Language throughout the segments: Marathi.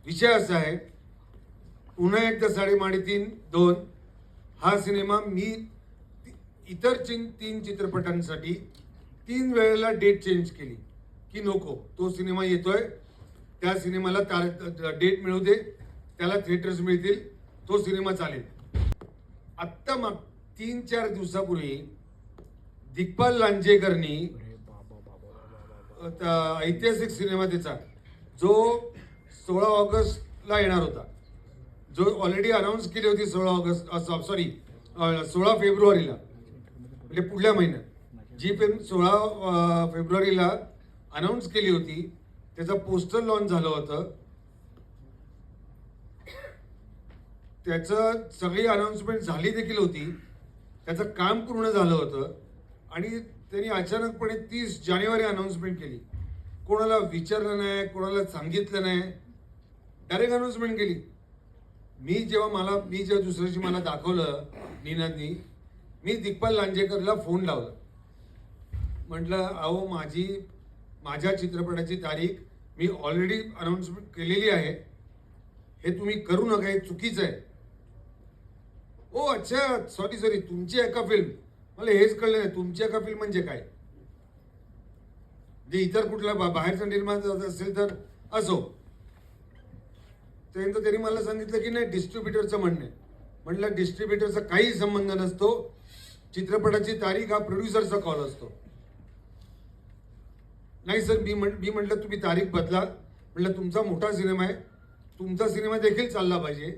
विषय असा आहे, पुन्हा एकदा 3.5-2 हा सिनेमा मी इतर 3 चित्रपटांसाठी 3 वेळेला डेट चेंज केली की नको, तो सिनेमा येतोय, त्या सिनेमाला डेट मिळू दे, त्याला थिएटर्स मिळतील, तो सिनेमा चालेल. आत्ता मग 3-4 दिवसापूर्वी दिग्पाल लांजेकरनी ऐतिहासिक सिनेमा त्याचा जो 16 ऑगस्टला येणार होता, जो ऑलरेडी अनाऊन्स केली होती 16 फेब्रुवारीला, म्हणजे पुढल्या महिन्यात जी फिल्म 16 फेब्रुवारीला अनाऊन्स केली होती, त्याचा पोस्टर लॉन्च झालं होतं. त्याचं सगळी अनाऊन्समेंट झाली देखील होती, त्याचं काम पूर्ण झालं होतं आणि त्यांनी अचानकपणे 30 जानेवारी अनाऊन्समेंट केली. कोणाला विचारलं नाही, कोणाला सांगितलं नाही, डायरेक्ट अनाऊन्समेंट केली. मी जेव्हा दुसऱ्या दिवशी मला दाखवलं निनादनी, मी दिग्पाल लांजेकरला फोन लावला. म्हटलं, अहो माझ्या चित्रपटाची तारीख मी ऑलरेडी अनाऊन्समेंट केलेली आहे, हे तुम्ही करू नका, हे चुकीचं आहे. ओ अच्छा, सॉरी, तुमची आहे का फिल्म? मला हेच कळलं नाही, तुमची आहे का फिल्म म्हणजे काय? जे इतर कुठला बाहेरचा निर्माता असेल तर असो. त्यानंतर त्यांनी मला सांगितलं की नाही, डिस्ट्रीब्युटरचं म्हणणं आहे. म्हटलं, डिस्ट्रीब्युटरचा काही संबंध नसतो, चित्रपटाची तारीख हा प्रोड्युसरचा कॉल असतो. नाही सर, मी म्हटलं तुम्ही तारीख बदला. म्हटलं तुमचा मोठा सिनेमा आहे, तुमचा सिनेमा देखील चालला पाहिजे,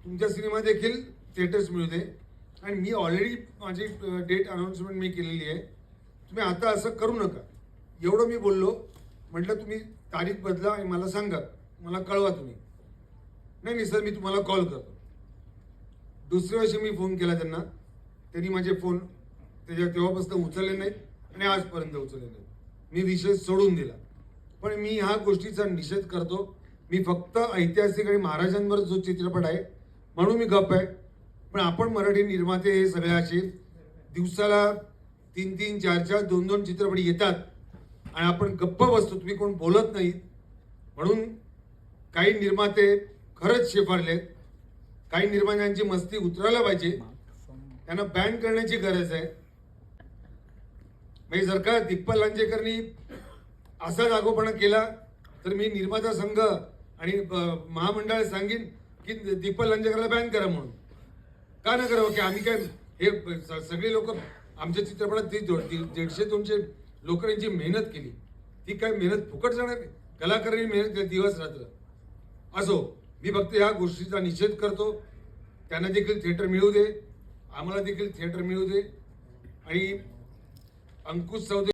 तुमचा सिनेमा देखील थिएटर्स मिळू दे, आणि मी ऑलरेडी माझी डेट अनाऊन्समेंट मी केलेली आहे, तुम्ही आता असं करू नका, एवढं मी बोललो. म्हटलं तुम्ही तारीख बदला आणि मला सांगा, मला कळवा तुम्ही. नाही सर, मी तुम्हाला कॉल करतो. दुसऱ्या वर्षी मी फोन केला त्यांना, त्यांनी माझे फोन तेव्हापासून उचलले नाहीत आणि आजपर्यंत उचलले नाहीत. मी विषय सोडून दिला. पण मी ह्या गोष्टीचा निषेध करतो. मी फक्त ऐतिहासिक आणि महाराजांवर जो चित्रपट आहे म्हणून मी गप्प आहे. पण आपण मराठी निर्माते हे सगळे असे दिवसाला 3-3, 4-4, 2-2 चित्रपट येतात आणि आपण गप्प बसतो, तुम्ही कोण बोलत नाहीत. म्हणून काही निर्माते खरंच शेफारलेत. काही निर्मात्यांची मस्ती उतरायला पाहिजे, त्यांना बॅन करण्याची गरज आहे. म्हणजे जर का दिग्पाल लांजेकरनी असा जागोपणा केला तर मी निर्माता संघ आणि महामंडळाला सांगेन की दिग्पाल लांजेकरला बॅन करा म्हणून. का न करावं? की आम्ही काय हे सगळे लोक आमच्या चित्रपटात 150-200 लोकांची मेहनत केली, ती काय मेहनत फुकट जाणार? कलाकारांनी मेहनत केली दिवस रात्र. असो, मी फक्त ह्या गोष्टीचा निषेध करतो. त्यांना देखील थिएटर मिळू दे, आम्हाला देखील थिएटर मिळू दे. आणि अंकुश चौधरी